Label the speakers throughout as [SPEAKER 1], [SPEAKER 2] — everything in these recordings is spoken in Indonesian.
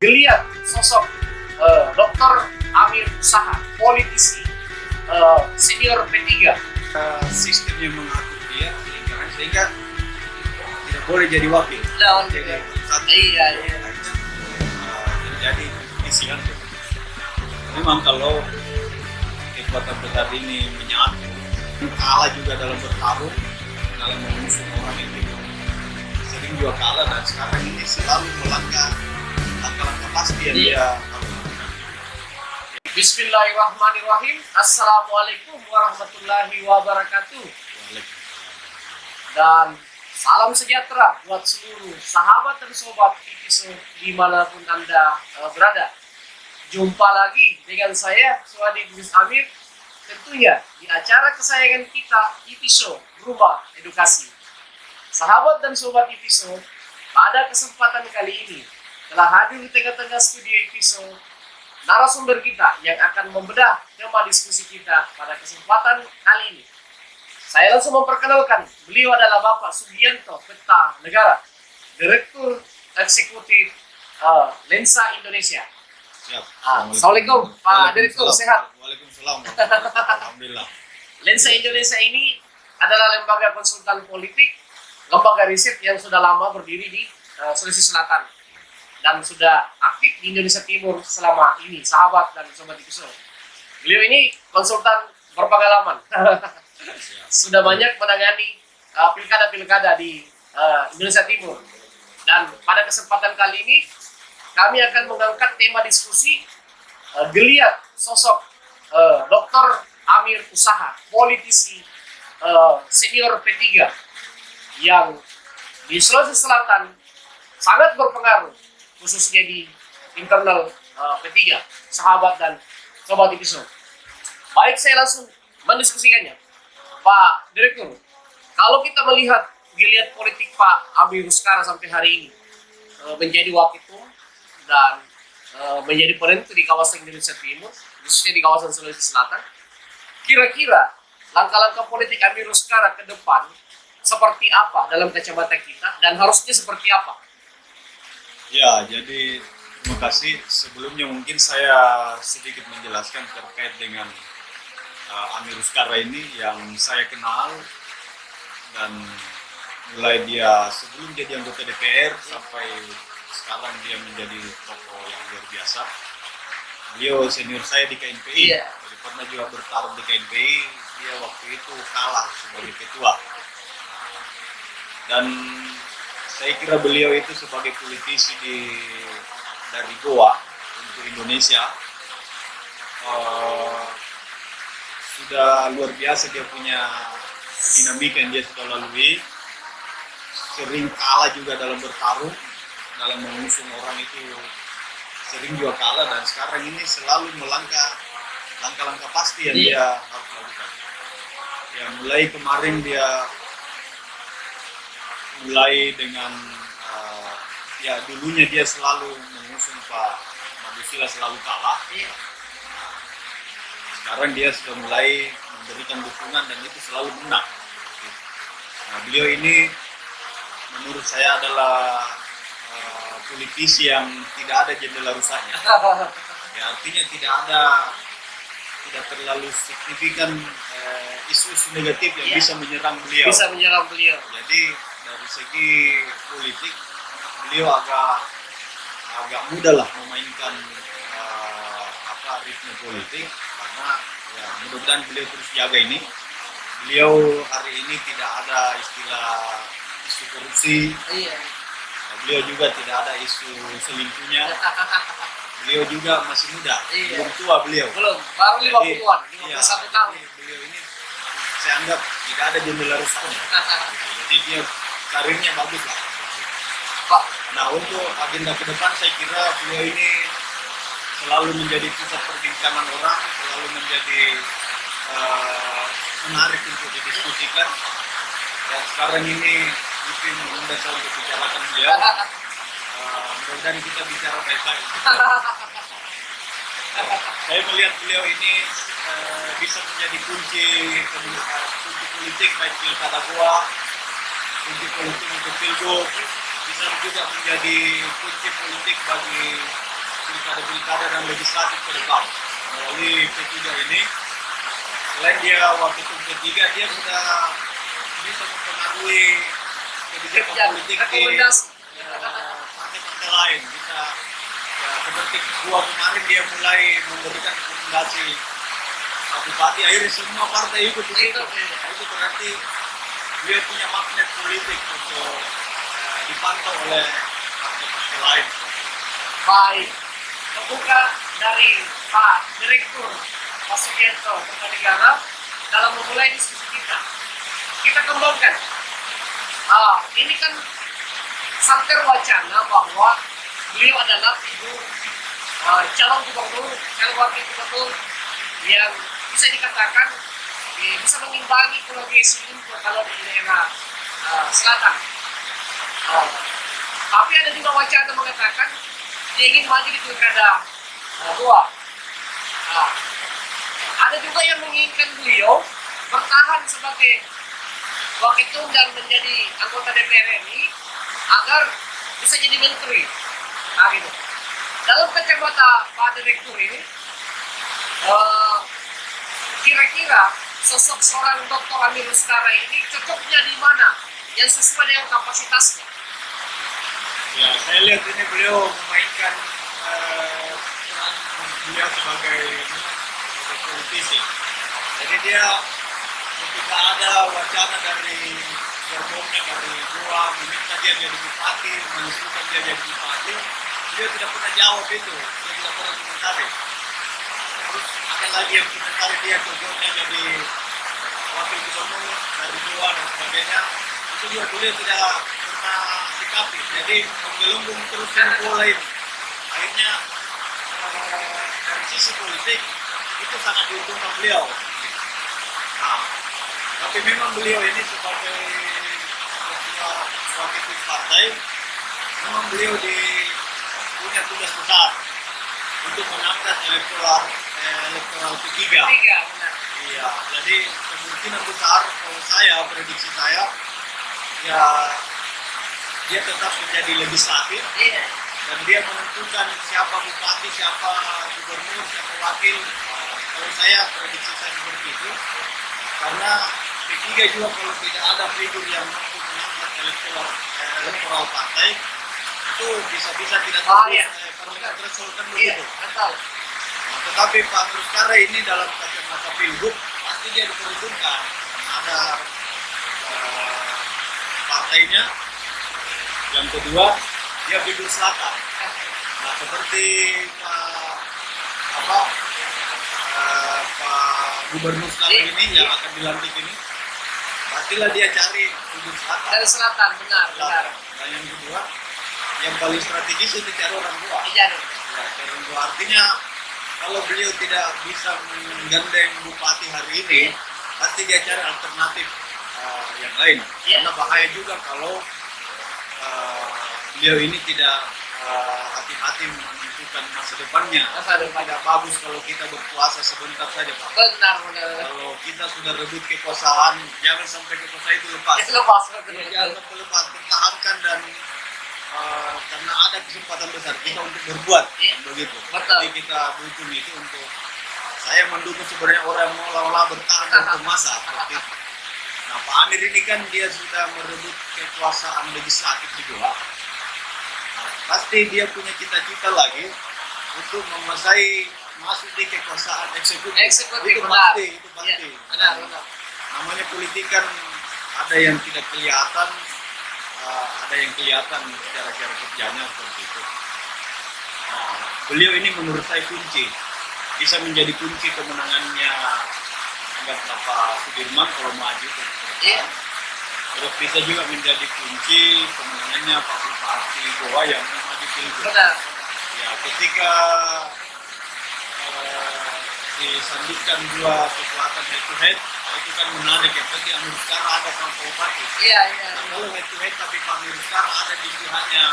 [SPEAKER 1] geliat sosok Dr. Amir Usaha, politisi senior P3.
[SPEAKER 2] Sistem yang mengatur dia sehingga tidak boleh jadi wakil. Jadi
[SPEAKER 1] Iya.
[SPEAKER 2] Jadi isian. Memang kalau kekuatan besar ini menyatu, kalah juga dalam bertarung, dalam mengusung orang itu sering juga kalah, dan sekarang ini selalu melangkah langkah pasti yang dia lakukan.
[SPEAKER 1] Bismillahirrahmanirrahim. Assalamualaikum warahmatullahi wabarakatuh. Dan salam sejahtera buat seluruh sahabat dan sobat episode dimanapun Anda berada. Jumpa lagi dengan saya, Suhadi Gus Amir, tentunya di acara kesayangan kita, episode Rumah Edukasi. Sahabat dan sobat episode, pada kesempatan kali ini telah hadir di tengah-tengah studio episode narasumber kita yang akan membedah tema diskusi kita pada kesempatan kali ini. Saya langsung memperkenalkan, beliau adalah Bapak Sugianto Peta Negara, Direktur Eksekutif Lensa Indonesia.
[SPEAKER 2] Siap.
[SPEAKER 1] Assalamualaikum Pak Direktur, sehat?
[SPEAKER 2] Waalaikumsalam. Alhamdulillah.
[SPEAKER 1] Lensa Indonesia ini adalah lembaga konsultan politik, lembaga riset yang sudah lama berdiri di Sulawesi Selatan dan sudah aktif di Indonesia Timur selama ini, sahabat dan sobat episode. Beliau ini konsultan berpengalaman. Sudah banyak menangani pilkada-pilkada di Indonesia Timur. Dan pada kesempatan kali ini kami akan mengangkat tema diskusi geliat sosok Dr. Amir Usaha, politisi senior P3 yang di Sulawesi Selatan sangat berpengaruh, khususnya di internal P3, sahabat dan sobat episode. Baik, saya langsung mendiskusikannya. Pak Direktur, kalau kita melihat geliat politik Pak Amir Usaha sampai hari ini menjadi waketum dan menjadi penentu di kawasan Indonesia Timur, khususnya di kawasan Sulawesi Selatan, kira-kira langkah-langkah politik Amir Usaha ke depan seperti apa dalam kacamata kita dan harusnya seperti apa?
[SPEAKER 2] Ya, jadi terima kasih. Sebelumnya mungkin saya sedikit menjelaskan terkait dengan Amir Usaha ini yang saya kenal, dan mulai dia sebelum jadi anggota DPR sampai sekarang dia menjadi tokoh yang luar biasa. Beliau senior saya di KNPI, jadi pernah juga bertarung di KNPI. Dia waktu itu kalah sebagai ketua. Dan saya kira beliau itu sebagai politisi dari Goa untuk Indonesia sudah luar biasa. Dia punya dinamika yang dia sudah lalui, sering kalah juga dalam bertarung, dalam mengusung orang itu sering juga kalah, dan sekarang ini selalu langkah pasti yang dia harus lakukan. Ya, mulai kemarin dia mulai dengan dulunya dia selalu mengusung Pak Mabusila, selalu kalah. Sekarang dia sudah mulai memberikan dukungan dan itu selalu menang. Nah, beliau ini menurut saya adalah politisi yang tidak ada jendela rusaknya. Ya, artinya tidak terlalu signifikan isu-isu negatif yang bisa menyerang beliau. Jadi dari segi politik beliau agak mudah lah memainkan ritme politik, karena ya mudah-mudahan beliau terus jaga ini. Beliau hari ini tidak ada istilah isu korupsi. Beliau juga tidak ada isu selingkuhnya. Beliau juga masih muda, belum tua beliau.
[SPEAKER 1] Baru 50-an, 51 tahun.
[SPEAKER 2] Beliau ini saya anggap tidak ada jendela rusaknya. Jadi dia karirnya bagus lah.
[SPEAKER 1] Pak.
[SPEAKER 2] Nah, untuk agenda ke depan saya kira beliau ini selalu menjadi pusat perbincangan orang, selalu menjadi menarik untuk didiskusikan. Dan sekarang ini mungkin mudah saya untuk bicarakan beliau. Mudah-mudahan kita bicara baik-baik. Saya melihat beliau ini bisa menjadi kunci politik baik pilkada Goa, kunci politik untuk pilgub, bisa juga menjadi kunci politik bagi pilkada dan legislatif ke depan melalui P3 ini. Selain dia wakil ketum P3, dia sudah bisa mempengaruhi kebijakan politik di partai-partai lain. Bisa seperti gua kemarin dia mulai memberikan rekomendasi bupati, akhirnya semua partai ikut di situ. Itu berarti dia punya magnet politik untuk dipantau oleh partai-partai lain.
[SPEAKER 1] Baik, terbuka dari Pak Direktur Pak Sugiarto Kertanegara dalam memulai diskusi kita. Kita kembangkan. Ini kan santer wacana bahwa beliau adalah figur calon gubernur, calon wakil gubernur yang bisa dikatakan bisa mengimbangi progresi kalau di daerah selatan. Tapi ada juga wacana mengatakan dia ingin maju di pilkada 2. Ada juga yang menginginkan beliau bertahan sebagai waketum dan menjadi anggota DPR RI agar bisa jadi menteri. Gitu. Dalam kacamata Pak Direktur ini, kira-kira sosok seorang Dr. Amir Rustara ini cocoknya di mana yang sesuai dengan kapasitasnya?
[SPEAKER 2] Ya, saya lihat ini beliau memainkan peran beliau sebagai politisi. Jadi dia ketika ada wacana dari gerbongnya dari Goa meminta dia jadi bupati, mengusulkan dia jadi bupati, dia tidak pernah jawab itu, dia tidak pernah komentari. Terus ada lagi yang komentari dia cocoknya jadi wakil gubernur dari Goa dan sebagainya, itu juga beliau tidak pernah sikapi. Jadi menggelembung terus bola ini. Akhirnya dari sisi politik itu sangat diuntungkan beliau. Nah, tapi memang beliau ini sebagai wakil partai, memang beliau punya tugas besar untuk mengangkat elektoral P3. Iya, jadi kemungkinan besar kalau saya prediksi saya ya dia tetap menjadi legislatif dan dia menentukan siapa bupati, siapa gubernur, siapa wakil. Kalau saya prediksi saya seperti itu, karena P3 juga kalau tidak ada figur yang mampu mengangkat elektoral partai itu bisa tidak threshold kan begitu. Nah, tetapi Pak Rustara ini dalam kacamata pilgub pasti dia diperhitungkan ada partainya. Yang kedua, dia figur selatan. Nah, seperti Pak Gubernur sekarang ini yang akan dilantik ini, pastilah dia cari figur selatan.
[SPEAKER 1] Dari selatan, benar.
[SPEAKER 2] Dan yang kedua, yang paling strategis itu cari orang tua.
[SPEAKER 1] Iya.
[SPEAKER 2] Ya, cari orang tua artinya kalau beliau tidak bisa menggandeng bupati hari ini, pasti dia cari alternatif yang lain. Karena bahaya juga kalau beliau ini tidak hati-hati menentukan masa depannya. Tidak bagus kalau kita berkuasa sebentar saja, Pak.
[SPEAKER 1] Benar.
[SPEAKER 2] Kalau kita sudah rebut kekuasaan, jangan sampai kekuasaan itu lepas. Jangan sampai lepas, pertahankan dan karena ada kesempatan besar kita untuk berbuat, begitu. Jadi kita butuh itu untuk saya mendukung sebenarnya orang yang mau lama bertahan untuk masa seperti itu. Nah, Pak Amir ini kan dia sudah merebut kekuasaan legislatif juga. Nah, pasti dia punya cita-cita lagi untuk menguasai masuk di kekuasaan eksekutif. Itu pasti.
[SPEAKER 1] Benar.
[SPEAKER 2] Namanya politik kan ada yang tidak kelihatan, ada yang kelihatan cara-cara kerjanya seperti itu. Nah, beliau ini menurut saya kunci, bisa menjadi kunci kemenangannya Bapak Sudirman kalau maju ke depan. Terus bisa juga menjadi kunci kemenangannya Pak Bupati Goa yang maju pilgub. Ya, ketika disandingkan dua kekuatan head to head, itu kan menarik ya. Bagi Amir sekarang ada sama Pak Bupati.
[SPEAKER 1] Iya.
[SPEAKER 2] Kalau head to head tapi Pak Amir sekarang ada di pihaknya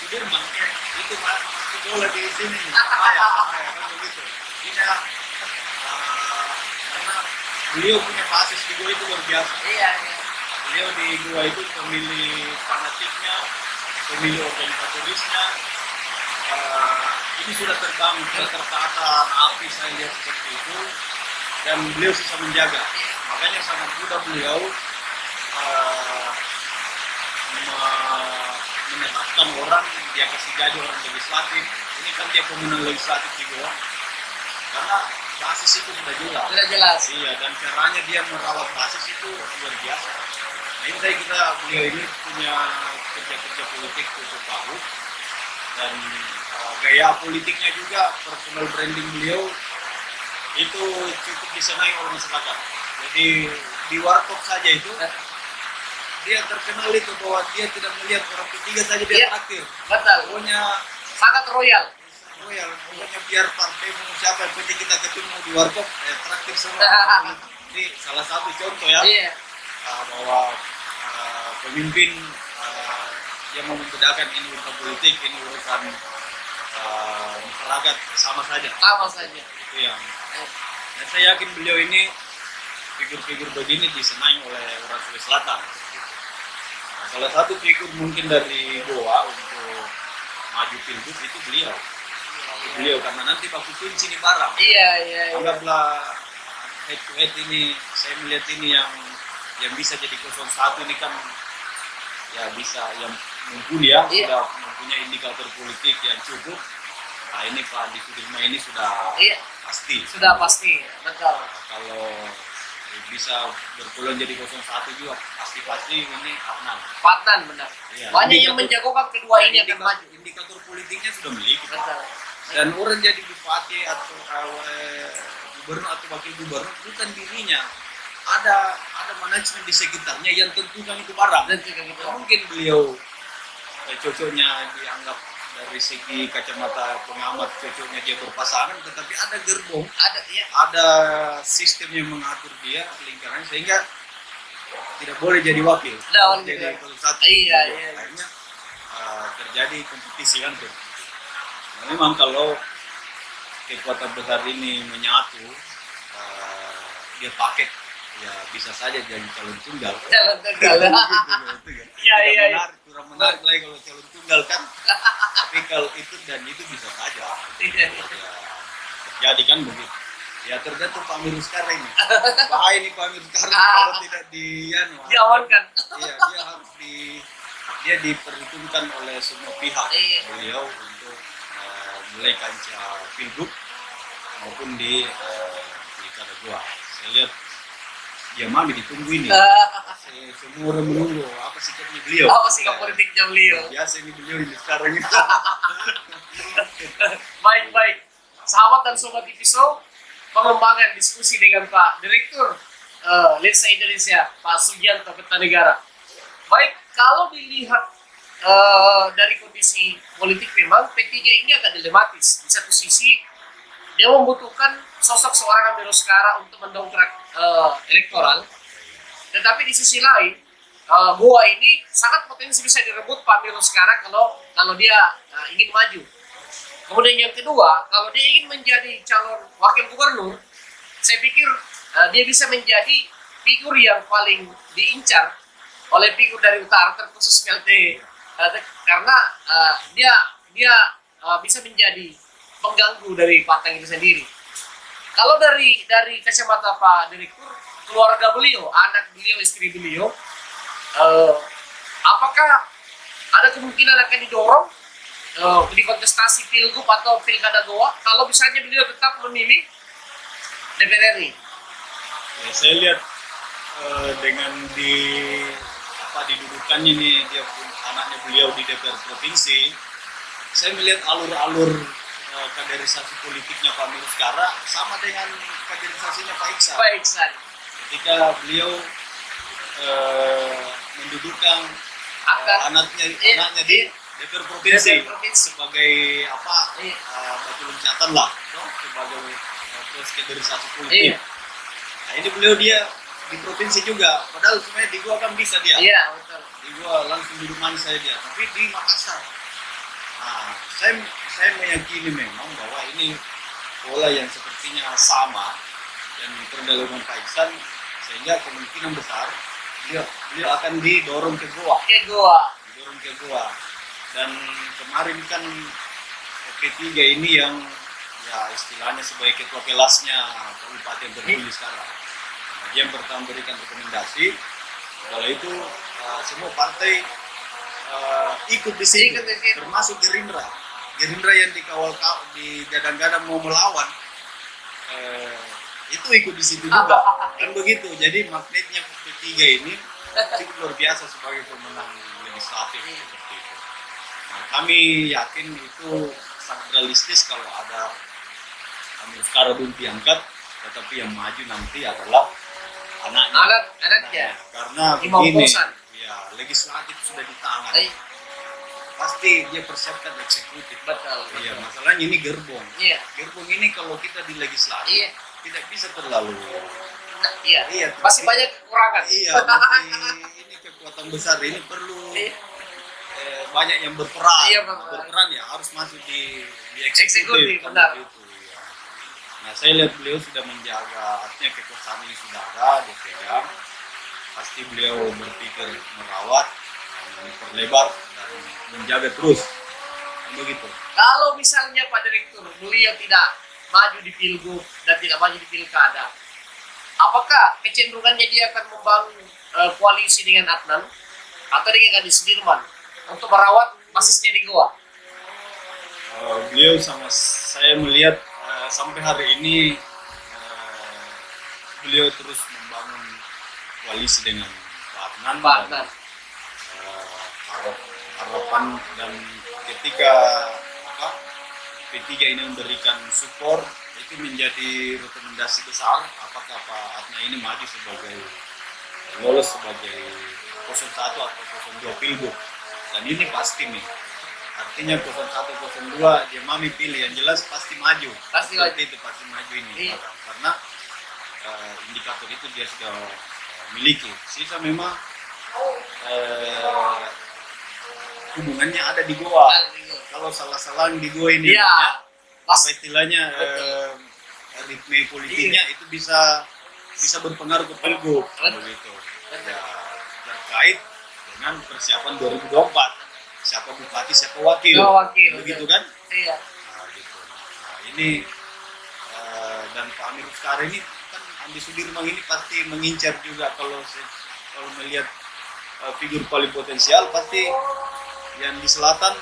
[SPEAKER 2] Sudirman. Itu masih bola di sini. Bahaya kan begitu. Tidak karena beliau punya basis di Goa itu luar biasa.
[SPEAKER 1] Iya.
[SPEAKER 2] Beliau di Goa itu pemilih fanatiknya, pemilih organisatorisnya, ini sudah terbangun, sudah tertata rapi, saya lihat seperti itu, dan beliau bisa menjaga. Makanya sangat mudah beliau menetapkan orang, dia kasih gaji orang legislatif. Ini kan dia pemenang legislatif di Goa, karena basis itu sudah jelas.
[SPEAKER 1] Sudah jelas.
[SPEAKER 2] Iya, dan caranya dia merawat basis itu luar biasa. Nah, ini beliau ini punya kerja-kerja politik cukup bagus, dan gaya politiknya juga, personal branding beliau itu cukup disenangi oleh masyarakat. Jadi di warkop saja itu dia terkenal itu bahwa dia tidak melihat orang ketiga saja dia traktir.
[SPEAKER 1] Betul.
[SPEAKER 2] Pokoknya
[SPEAKER 1] Sangat royal.
[SPEAKER 2] pokoknya biar partai mau siapa yang penting kita ketemu di warkop traktir semua. Ini salah satu contoh ya.
[SPEAKER 1] Iya.
[SPEAKER 2] Bahwa pemimpin yang mau membedakan ini urusan politik, ini urusan masyarakat sama saja.
[SPEAKER 1] Sama saja.
[SPEAKER 2] Itu yang. Dan saya yakin beliau ini figur-figur begini disenangi oleh orang Sulawesi Selatan. Nah, salah satu figur mungkin dari Goa untuk maju pilgub itu beliau. Beliau karena nanti Pak kunci ini barang.
[SPEAKER 1] Iya.
[SPEAKER 2] Anggaplah head to head ini, saya melihat ini yang bisa jadi 01 ini kan ya bisa yang mumpuni ya, sudah mempunyai indikator politik yang cukup. Nah ini Pak Andi Sudirman ini sudah pasti.
[SPEAKER 1] Sudah pasti, betul.
[SPEAKER 2] Kalau bisa berpeluang jadi 01 juga pasti ini Adnan.
[SPEAKER 1] Adnan benar.
[SPEAKER 2] Ya,
[SPEAKER 1] Banyak yang menjagokan kedua ini akan maju.
[SPEAKER 2] Indikator politiknya sudah memiliki.
[SPEAKER 1] Betul.
[SPEAKER 2] Dan orang jadi bupati atau gubernur atau wakil gubernur bukan dirinya. Ada manajemen di sekitarnya yang tentukan itu barang. Mungkin beliau cocoknya dianggap dari segi kacamata pengamat cocoknya dia berpasangan, tetapi ada gerbong, ada sistem yang mengatur dia lingkarannya sehingga tidak boleh jadi wakil. Jadi satu. Akhirnya terjadi kompetisi kan tuh. Nah, memang kalau kekuatan besar ini menyatu, dia paket ya bisa saja jadi calon tunggal. Kurang menarik lagi kalau calon tunggal kan. Tapi kalau itu dan itu bisa saja. Ya, terjadi kan begitu. Ya tergantung Pak Miru sekarang ini. Bahaya nih Pak Miru sekarang kalau tidak
[SPEAKER 1] diamankan.
[SPEAKER 2] Iya, dia diperhitungkan oleh semua pihak. Beliau untuk mulai kancah pilgub maupun di pilkada Goa. Saya lihat dia mami ditunggu ini. Semua orang menunggu apa sikapnya beliau.
[SPEAKER 1] Apa sikap politiknya beliau.
[SPEAKER 2] Biasa ini beliau ini sekarang ini.
[SPEAKER 1] Baik. Sahabat dan sobat TV Show, pengembangan diskusi dengan Pak Direktur Lensa Indonesia, Pak Sugianto Kertanegara. Baik, kalau dilihat dari kondisi politik memang P3 ini agak dilematis. Di satu sisi dia membutuhkan sosok seorang Amir Uskara untuk mendongkrak elektoral, tetapi di sisi lain Goa ini sangat potensi bisa direbut Pak Amir Uskara kalau dia ingin maju. Kemudian yang kedua, kalau dia ingin menjadi calon wakil gubernur, saya pikir dia bisa menjadi figur yang paling diincar oleh figur dari utara, terkhusus PLT, karena dia bisa menjadi pengganggu dari partai itu sendiri. Kalau dari kacamata Pak Direktur, keluarga beliau, anak beliau, istri beliau, apakah ada kemungkinan akan didorong di kontestasi pilgub atau pilkada Goa kalau misalnya beliau tetap memilih DPR RI?
[SPEAKER 2] Ya, saya lihat dengan didudukannya nih dia anaknya beliau di DPR provinsi, saya melihat alur-alur kaderisasi politiknya Pak Amir Uskara sama dengan kaderisasinya Pak Iksan. Ketika beliau mendudukan anaknya di DPR provinsi sebagai batu loncatan lah, sebagai proses kaderisasi politik. Nah ini beliau dia di provinsi juga, padahal sebenarnya di Goa kan bisa dia.
[SPEAKER 1] Iya, betul.
[SPEAKER 2] Di Goa langsung duduk manis saya dia, tapi di Makassar. Nah, saya meyakini memang bahwa ini pola yang sepertinya sama dan dilakukan Pak Iksan, sehingga kemungkinan besar beliau akan didorong ke Goa.
[SPEAKER 1] Ke Goa.
[SPEAKER 2] Didorong ke Goa. Dan kemarin kan P3 ini yang ya istilahnya sebagai ketua kelasnya Kabupaten terpilih sekarang. Nah, dia yang pertama berikan rekomendasi. Setelah itu semua partai ikut di situ,
[SPEAKER 1] Ikut di situ.
[SPEAKER 2] termasuk Gerindra. Gerindra yang digadang-gadang mau melawan, itu ikut di situ juga. Kan begitu. Jadi magnetnya P3 ini cukup luar biasa sebagai pemenang legislatif seperti itu. Nah, kami yakin itu sangat realistis kalau ada Amir Skara belum diangkat, tetapi yang maju nanti adalah anaknya. Karena begini, ya legislatif sudah di tangan. Pasti dia persiapkan eksekutif.
[SPEAKER 1] Betul.
[SPEAKER 2] Iya, masalahnya ini gerbong.
[SPEAKER 1] Iya.
[SPEAKER 2] Gerbong ini kalau kita di legislatif tidak bisa terlalu.
[SPEAKER 1] Iya. Masih banyak kekurangan.
[SPEAKER 2] Iya, masih ini kekuatan besar ini perlu banyak yang berperan.
[SPEAKER 1] Iya,
[SPEAKER 2] berperan ya harus masuk di
[SPEAKER 1] eksekutif.
[SPEAKER 2] Kan
[SPEAKER 1] Benar.
[SPEAKER 2] begitu, ya. Nah, saya lihat beliau sudah menjaga, artinya kekuasaan ini sudah ada, dipegang. Pasti beliau berpikir merawat, memperlebar dan menjaga terus. Begitu.
[SPEAKER 1] Kalau misalnya Pak Direktur beliau tidak maju di Pilgub dan tidak maju di Pilkada, apakah kecenderungannya dia akan membangun koalisi dengan Adnan atau dengan Adi Sudirman untuk merawat basisnya di Goa?
[SPEAKER 2] Beliau sama saya melihat sampai hari ini beliau terus membangun koalisi dengan Pak Adnan. Harapan dan ketika P3 ini memberikan support itu menjadi rekomendasi besar apakah Pak Adnan ini maju sebagai lolos sebagai 01 atau 02 Pilgub, dan ini pasti nih artinya 01 02 dia mami pilih yang jelas pasti maju, pasti maju ini. Karena indikator itu dia sudah miliki. Sisa memang hubungannya ada di Goa. Kalau salah-salah di Goa ini apa istilahnya ritme politiknya itu bisa berpengaruh ke Pilgub begitu. Ya, terkait dengan persiapan 2024 siapa bupati siapa wakil begitu kan.
[SPEAKER 1] Iya.
[SPEAKER 2] Nah, gitu. Nah, ini dan Pak Amir Skara ini kan Andi Sudirman ini pasti mengincar juga kalau melihat figur paling potensial pasti yang di selatan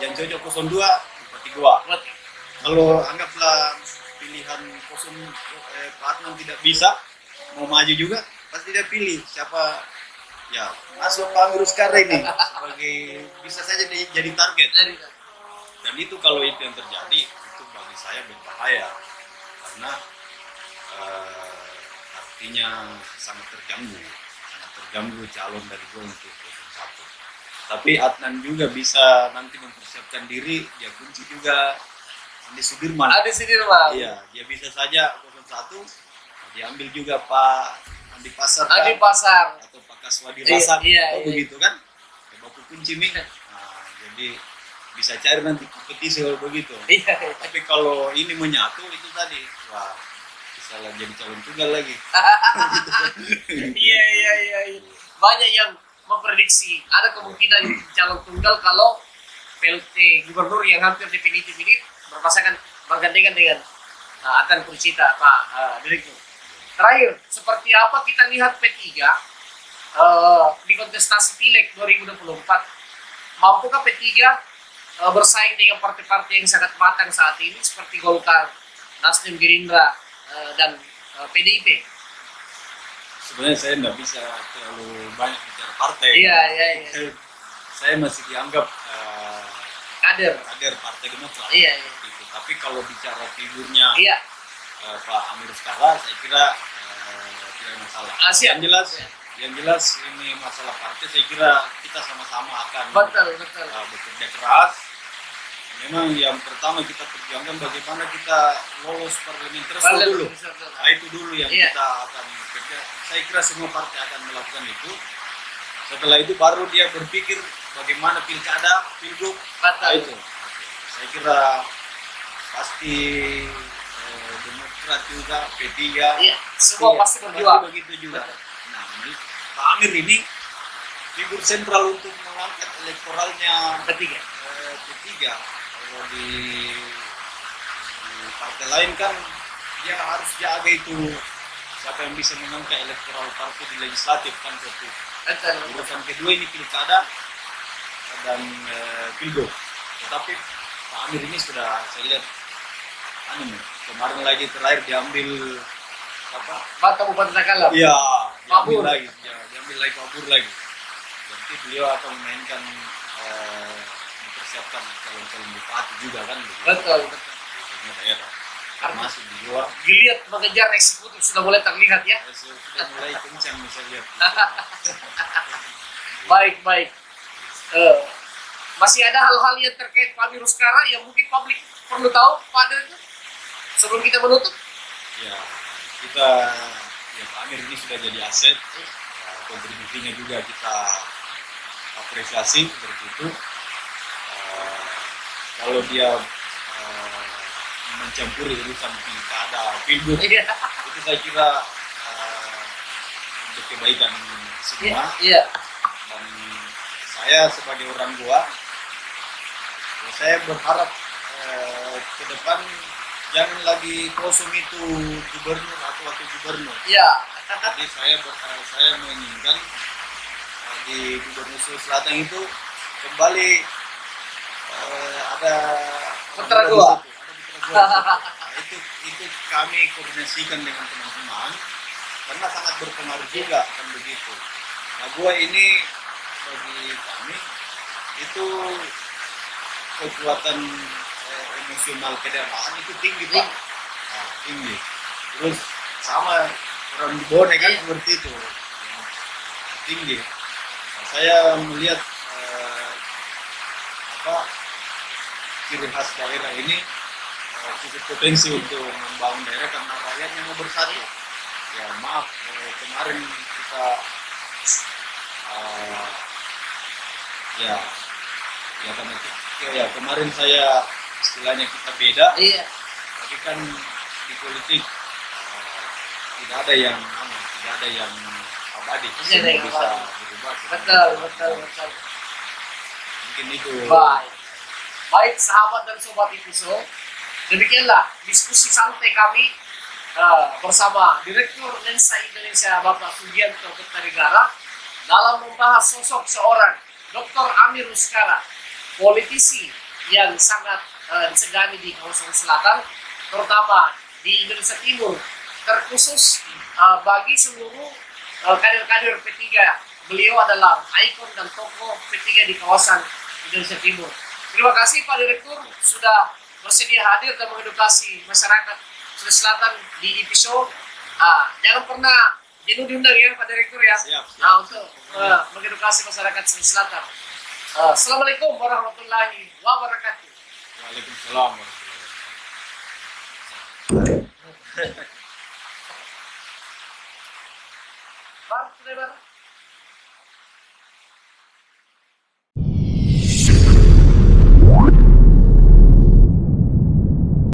[SPEAKER 2] yang cocok 02 Bupati Goa. Kalau anggaplah pilihan Pak Adnan tidak bisa mau maju juga pasti dia pilih siapa ya masuk Pak Amir Skara ini sebagai bisa saja jadi target. Dan itu kalau itu yang terjadi itu bagi saya berbahaya karena artinya sangat terganggu calon dari Goa untuk 01. Tapi Adnan juga bisa nanti mempersiapkan diri, dia kunci juga Andi Sudirman. Iya, dia bisa saja 01 diambil juga Pak Andi Pasar atau Pak Kaswadi Rasak, begitu kan? Ya, baku kunci nih. Nah, jadi bisa cari nanti kompetisi kalau begitu. Tapi kalau ini menyatu itu tadi, wah bisa jadi calon tunggal lagi.
[SPEAKER 1] Iya. Banyak yang memprediksi ada kemungkinan calon tunggal kalau PLT gubernur yang hampir definitif ini bergandengan dengan Adnan Purcita, Pak Direktur. Terakhir, seperti apa kita lihat P3 di kontestasi Pileg 2024? Mampukah P3 bersaing dengan partai-partai yang sangat matang saat ini seperti Golkar, Nasdem, Gerindra, dan PDIP?
[SPEAKER 2] Sebenarnya saya nggak bisa terlalu banyak bicara partai.
[SPEAKER 1] Iya.
[SPEAKER 2] Saya masih dianggap
[SPEAKER 1] kader
[SPEAKER 2] Partai Demokrat.
[SPEAKER 1] Iya.
[SPEAKER 2] Tapi kalau bicara figurnya Pak Amir Skara, saya kira tidak masalah. Yang jelas ini masalah partai. Saya kira kita sama-sama akan bekerja keras. Memang yang pertama kita perjuangkan bagaimana kita lolos parlemen threshold dulu. Nah, itu dulu yang kita akan kerja. Saya kira semua partai akan melakukan itu. Setelah itu baru dia berpikir bagaimana pilkada, pilgub. Itu. Saya kira pasti Demokrat juga, P3.
[SPEAKER 1] Semua pasti berjuang.
[SPEAKER 2] Begitu juga. Nah, Pak Amir ini figur sentral untuk mengangkat elektoralnya P3. kalau di partai lain kan dia harus jaga itu siapa yang bisa mengangkat elektoral partai di legislatif kan satu.
[SPEAKER 1] Betul.
[SPEAKER 2] Urusan kedua ini pilkada dan pilgub. Tetapi Pak Amir ini sudah saya lihat kemarin lagi terakhir diambil apa?
[SPEAKER 1] Pak Kabupaten Takalar.
[SPEAKER 2] Iya,
[SPEAKER 1] Kabur.
[SPEAKER 2] diambil lagi kabur lagi. Berarti beliau akan memainkan mempersiapkan calon-calon bupati juga kan?
[SPEAKER 1] Betul.
[SPEAKER 2] Di daerah. Termasuk di luar.
[SPEAKER 1] Dilihat mengejar eksekutif sudah mulai terlihat ya.
[SPEAKER 2] Sudah mulai kencang bisa lihat.
[SPEAKER 1] Baik. Masih ada hal-hal yang terkait Pak Amir Ruskara yang mungkin publik perlu tahu Pak Direktur sebelum kita menutup?
[SPEAKER 2] Ya, kita Pak Amir ini sudah jadi aset. Kontribusinya juga kita apresiasi seperti itu. Kalau dia mencampuri urusan pilkada, pilgub, itu saya kira untuk kebaikan semua.
[SPEAKER 1] Iya.
[SPEAKER 2] Dan saya sebagai orang tua, saya berharap ke depan jangan lagi kosong itu gubernur atau wakil gubernur.
[SPEAKER 1] Iya.
[SPEAKER 2] Jadi saya menginginkan di Gubernur Sulawesi Selatan itu kembali ada
[SPEAKER 1] Putra dua.
[SPEAKER 2] Nah, itu kami koordinasikan dengan teman-teman karena sangat berpengaruh juga kan begitu. Nah, gua ini bagi kami itu kekuatan emosional kedaerahan itu tinggi Pak. Nah, tinggi. Terus sama orang di Bone kan seperti itu tinggi. Nah, saya melihat ciri khas daerah ini cukup potensi untuk membangun daerah karena rakyatnya mau bersatu. Ya maaf kemarin kita kemarin saya istilahnya kita beda.
[SPEAKER 1] Iya.
[SPEAKER 2] Tapi kan di politik tidak ada yang abadi.
[SPEAKER 1] Tidak ada yang
[SPEAKER 2] bisa
[SPEAKER 1] abadi.
[SPEAKER 2] berubah.
[SPEAKER 1] Betul.
[SPEAKER 2] Mungkin itu.
[SPEAKER 1] Baik sahabat dan sobat Ipuso, demikianlah diskusi santai kami bersama Direktur Lensa Indonesia Bapak Sugianto Kertanegara dalam membahas sosok seorang Dr. Amir Ruskara, politisi yang sangat disegani di kawasan selatan, terutama di Indonesia Timur, terkhusus bagi seluruh kader-kader P3. Beliau adalah ikon dan tokoh P3 di kawasan Indonesia Timur. Terima kasih Pak Direktur sudah bersedia hadir dan mengedukasi masyarakat Sulawesi Selatan di IP Show. Jangan pernah jenuh diundang ya Pak Direktur ya.
[SPEAKER 2] Siap.
[SPEAKER 1] Untuk mengedukasi masyarakat Sulawesi Selatan. Assalamualaikum warahmatullahi wabarakatuh.
[SPEAKER 2] Waalaikumsalam warahmatullahi wabarakatuh.
[SPEAKER 1] Bar,